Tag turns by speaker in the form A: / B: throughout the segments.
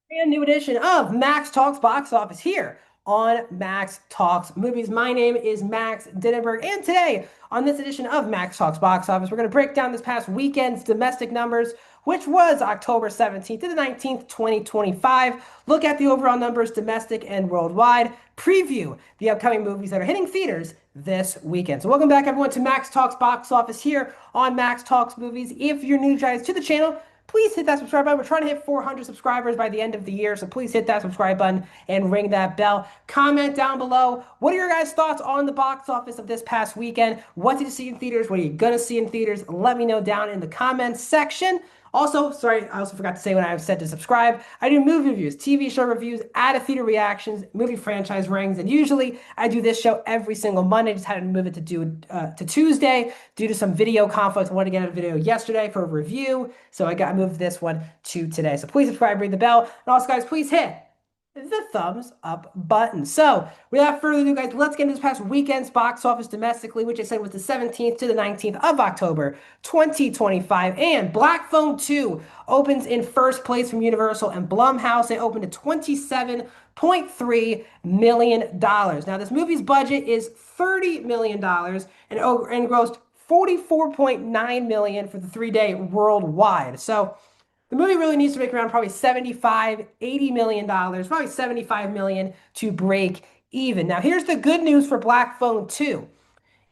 A: Brand new edition of Max Talks Box Office here on Max Talks Movies. My name is Max Dinnenberg, and today on this edition of Max Talks Box Office, we're going to break down this past weekend's domestic numbers, which was October 17th to the 19th, 2025. Look at the overall numbers, domestic and worldwide. Preview the upcoming movies that are hitting theaters this weekend. So, welcome back, everyone, to Max Talks Box Office here on Max Talks Movies. If you're new guys to the channel, please hit that subscribe button. We're trying to hit 400 subscribers by the end of the year, so please hit that subscribe button and ring that bell. Comment down below. What are your guys' thoughts on the box office of this past weekend? What did you see in theaters? What are you gonna see in theaters? Let me know down in the comments section. Also, sorry, I also forgot to say when I said to subscribe, I do movie reviews, TV show reviews, theater reactions, movie franchise rings, and usually I do this show every single Monday. Just had to move it to Tuesday due to some video conflicts. I wanted to get a video yesterday for a review, so I moved this one to today. So please subscribe, ring the bell, and also, guys, please hit the thumbs up button. So, without further ado, guys, let's get into this past weekend's box office domestically, which I said was the 17th to the 19th of October, 2025. And Black Phone 2 opens in first place from Universal and Blumhouse. They opened at $27.3 million. Now, this movie's budget is $30 million and grossed $44.9 million for the 3-day worldwide. So, the movie really needs to make around probably 75, $80 million, probably 75 million to break even. Now, here's the good news for Black Phone 2.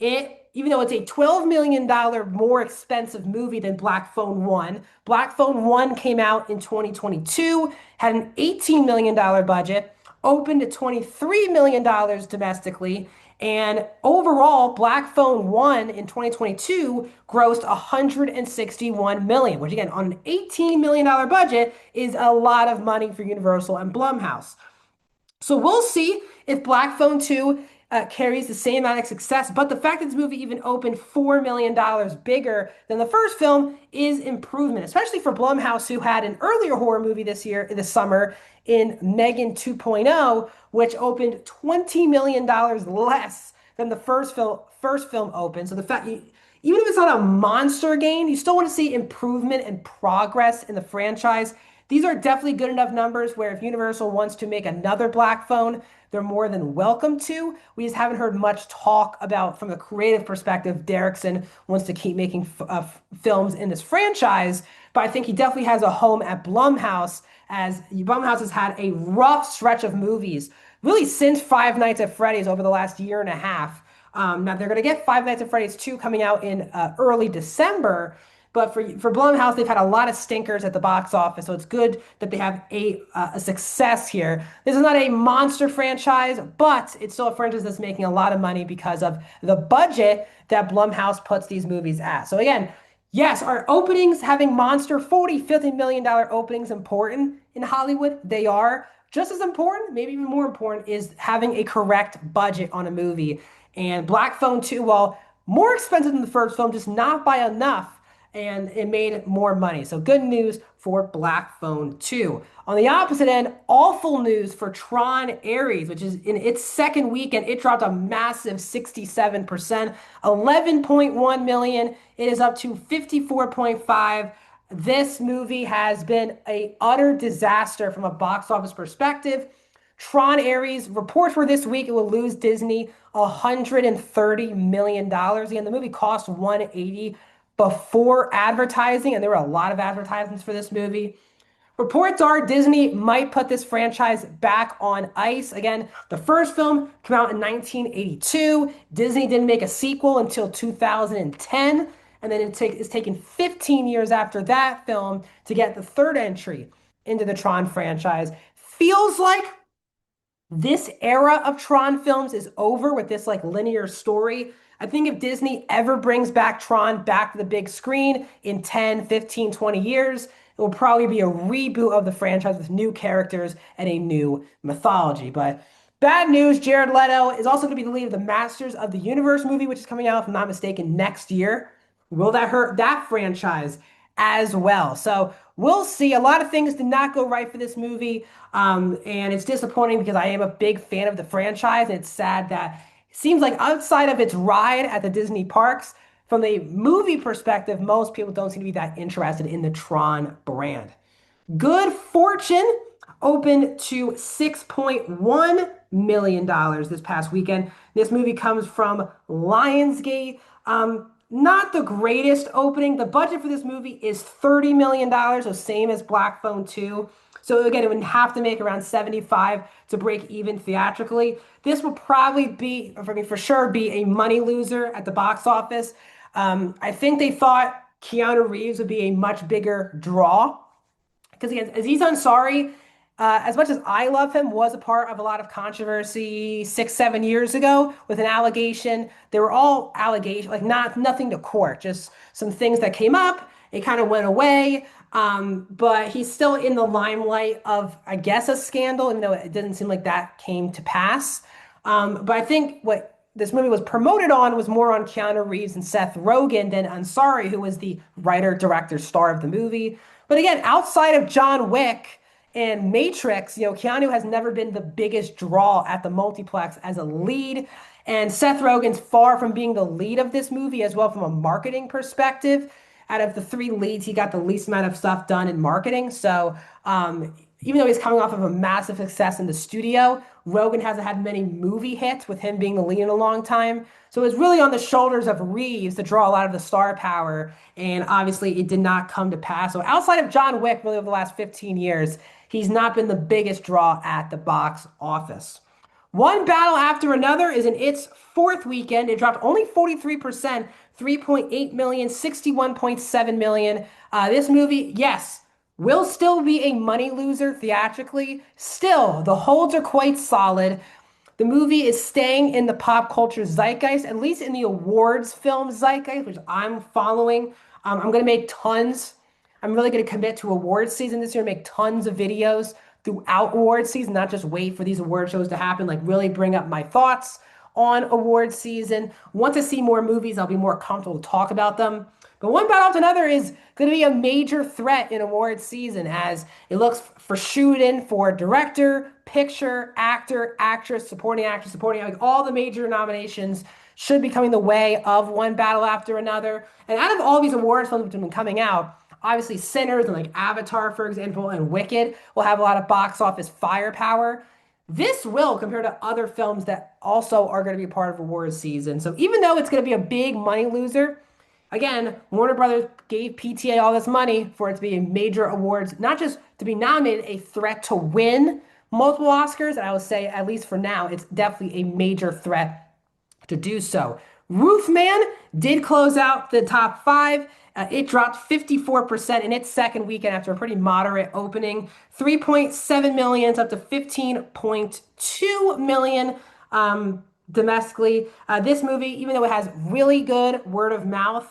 A: Even though it's a $12 million more expensive movie than Black Phone 1, Black Phone 1 came out in 2022, had an $18 million budget, opened at $23 million domestically, and overall, Black Phone 1 in 2022 grossed $161 million, which again, on an $18 million budget, is a lot of money for Universal and Blumhouse. So we'll see if Black Phone 2 carries the same amount of success. But the fact that this movie even opened $4 million bigger than the first film is improvement, especially for Blumhouse, who had an earlier horror movie this summer in Megan 2.0, which opened $20 million less than the first film opened. So the fact even if it's not a monster gain, you still want to see improvement and progress in the franchise. These are definitely good enough numbers where if Universal wants to make another Black Phone, they're more than welcome to. We just haven't heard much talk about, from the creative perspective, Derrickson wants to keep making films in this franchise, but I think he definitely has a home at Blumhouse, as Blumhouse has had a rough stretch of movies, really since Five Nights at Freddy's over the last year and a half. Now they're going to get Five Nights at Freddy's 2 coming out in early December. But for Blumhouse, they've had a lot of stinkers at the box office, so it's good that they have a success here. This is not a monster franchise, but it's still a franchise that's making a lot of money because of the budget that Blumhouse puts these movies at. So again, yes, are openings having monster 40, $50 million openings important in Hollywood? They are. Just as important, maybe even more important, is having a correct budget on a movie. And Black Phone 2, while more expensive than the first film, just not by enough, and it made more money. So good news for Black Phone 2. On the opposite end, awful news for Tron Ares, which is in its second weekend. It dropped a massive 67%, 11.1 million. It is up to 54.5. This movie has been a utter disaster from a box office perspective. Tron Ares, reports were this week it will lose Disney $130 million. Again, the movie cost 180 before advertising, and there were a lot of advertisements for this movie. Reports are Disney might put this franchise back on ice. Again, the first film came out in 1982. Disney didn't make a sequel until 2010. And then it's taken 15 years after that film to get the third entry into the Tron franchise. Feels like this era of Tron films is over with this like linear story. I think if Disney ever brings back Tron back to the big screen in 10, 15, 20 years, it will probably be a reboot of the franchise with new characters and a new mythology. But bad news, Jared Leto is also going to be the lead of the Masters of the Universe movie, which is coming out, if I'm not mistaken, next year. Will that hurt that franchise as well? So we'll see. A lot of things did not go right for this movie. And it's disappointing because I am a big fan of the franchise. And it's sad that it seems like outside of its ride at the Disney parks, from a movie perspective, most people don't seem to be that interested in the Tron brand. Good fortune opened to $6.1 million this past weekend. This movie comes from Lionsgate. Not the greatest opening. The budget for this movie is $30 million, so same as Black Phone 2. So again, it would have to make around 75 to break even theatrically. This will probably be, for me, for sure, be a money loser at the box office. I think they thought Keanu Reeves would be a much bigger draw because again, Aziz Ansari, as much as I love him, was a part of a lot of controversy 6, 7 years ago with an allegation. They were all allegations, like nothing to court, just some things that came up. It kind of went away. But he's still in the limelight of, I guess, a scandal, even though it didn't seem like that came to pass. But I think what this movie was promoted on was more on Keanu Reeves and Seth Rogen than Ansari, who was the writer, director, star of the movie. But again, outside of John Wick and Matrix, Keanu has never been the biggest draw at the multiplex as a lead. And Seth Rogen's far from being the lead of this movie as well from a marketing perspective. Out of the three leads, he got the least amount of stuff done in marketing. So even though he's coming off of a massive success in the studio, Rogen hasn't had many movie hits with him being the lead in a long time. So it's really on the shoulders of Reeves to draw a lot of the star power. And obviously, it did not come to pass. So outside of John Wick, really over the last 15 years, he's not been the biggest draw at the box office. One Battle After Another is in its fourth weekend. It dropped only 43%, 3.8 million, 61.7 million. This movie, yes, will still be a money loser theatrically. Still, the holds are quite solid. The movie is staying in the pop culture zeitgeist, at least in the awards film zeitgeist, which I'm following. I'm going to make tons. I'm really going to commit to awards season this year, make tons of videos throughout awards season, not just wait for these award shows to happen, like really bring up my thoughts on awards season. Once I see more movies, I'll be more comfortable to talk about them. But One Battle After Another is going to be a major threat in awards season as it looks for shooting for director, picture, actor, actress, supporting, like all the major nominations should be coming the way of One Battle After Another. And out of all these awards films which have been coming out, obviously Sinners and like Avatar, for example, and Wicked will have a lot of box office firepower. This will, compared to other films that also are going to be part of awards season. So even though it's going to be a big money loser, again, Warner Brothers gave PTA all this money for it to be a major awards, not just to be nominated, a threat to win multiple Oscars. And I would say, at least for now, it's definitely a major threat to do so. Roofman did close out the top five. It dropped 54% in its second weekend after a pretty moderate opening. 3.7 million, it's up to 15.2 million domestically. This movie, even though it has really good word of mouth,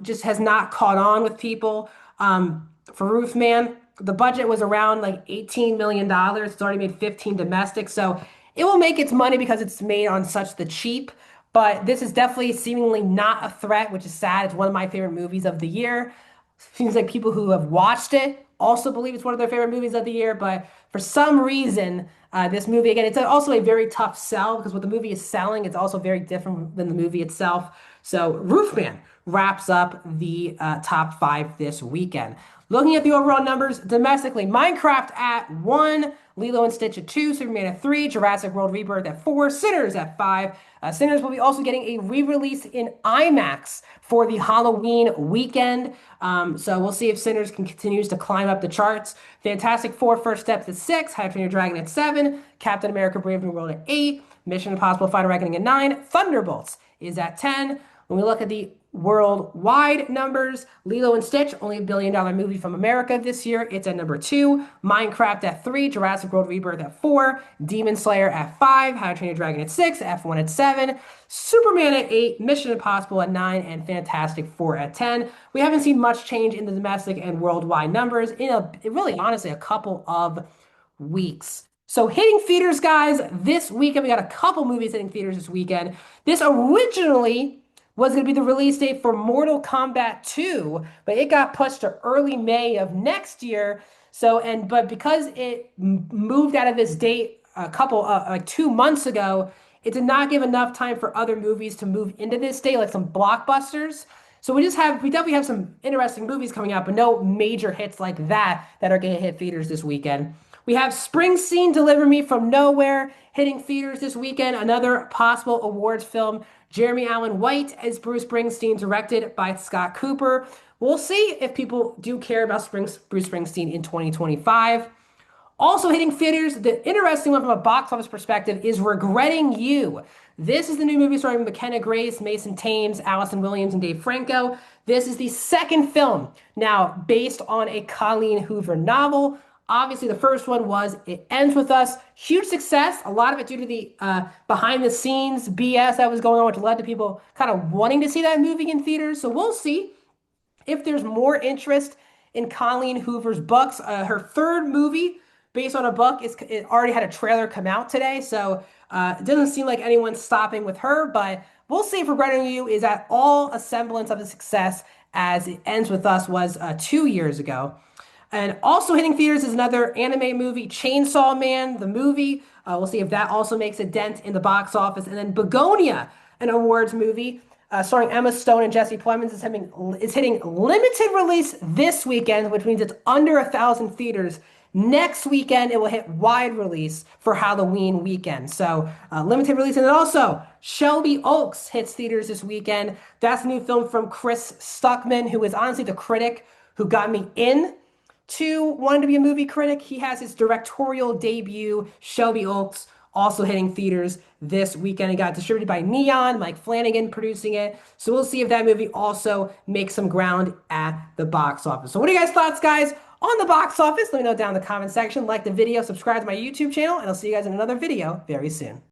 A: just has not caught on with people. For Roofman, the budget was around like $18 million. It's already made 15 domestic, so it will make its money because it's made on such the cheap. But this is definitely seemingly not a threat, which is sad. It's one of my favorite movies of the year. Seems like people who have watched it also believe it's one of their favorite movies of the year. But for some reason, this movie, again, it's also a very tough sell because what the movie is selling, it's also very different than the movie itself. So Roofman wraps up the top five this weekend. Looking at the overall numbers domestically, Minecraft at 1, Lilo and Stitch at 2, Superman at 3, Jurassic World Rebirth at 4, Sinners at 5. Sinners will be also getting a re-release in IMAX for the Halloween weekend. So we'll see if Sinners continues to climb up the charts. Fantastic Four First Steps at 6, How to Train Your Dragon at 7, Captain America Brave New World at 8, Mission Impossible Final Reckoning at 9, Thunderbolts is at 10. When we look at the worldwide numbers, Lilo and Stitch, only $1 billion movie from America this year. It's at number 2. Minecraft at 3. Jurassic World Rebirth at 4. Demon Slayer at 5. How to Train Your Dragon at 6. F1 at 7. Superman at 8. Mission Impossible at 9. And Fantastic Four at 10. We haven't seen much change in the domestic and worldwide numbers in really honestly a couple of weeks. So hitting theaters, guys, this weekend, we got a couple movies hitting theaters this weekend. This originally was going to be the release date for Mortal Kombat 2, but it got pushed to early May of next year. But because it moved out of this date a couple like 2 months ago, it did not give enough time for other movies to move into this date, like some blockbusters. So we definitely have some interesting movies coming out, but no major hits like that are going to hit theaters this weekend. We have Springsteen, Deliver Me from Nowhere, hitting theaters this weekend. Another possible awards film. Jeremy Allen White as Bruce Springsteen, directed by Scott Cooper. We'll see if people do care about Bruce Springsteen in 2025. Also hitting theaters, the interesting one from a box office perspective is Regretting You. This is the new movie starring McKenna Grace, Mason Thames, Allison Williams, and Dave Franco. This is the second film now based on a Colleen Hoover novel. Obviously, the first one was It Ends With Us. Huge success. A lot of it due to the behind the scenes BS that was going on, which led to people kind of wanting to see that movie in theaters. So we'll see if there's more interest in Colleen Hoover's books. Her third movie based on a book it already had a trailer come out today, so it doesn't seem like anyone's stopping with her, but we'll see if Regretting You is at all a semblance of a success as It Ends With Us was 2 years ago. And also hitting theaters is another anime movie, Chainsaw Man, the movie. We'll see if that also makes a dent in the box office. And then Begonia, an awards movie starring Emma Stone and Jesse Plemons, is hitting limited release this weekend, which means it's under 1,000 theaters. Next weekend, it will hit wide release for Halloween weekend. So limited release. And then also, Shelby Oaks hits theaters this weekend. That's a new film from Chris Stuckman, who is honestly the critic who got me in to wanting to be a movie critic. He has his directorial debut, Shelby Oaks, also hitting theaters this weekend. It got distributed by Neon, Mike Flanagan producing it. So we'll see if that movie also makes some ground at the box office. So what are you guys' thoughts, guys, on the box office? Let me know down in the comment section. Like the video, subscribe to my YouTube channel, and I'll see you guys in another video very soon.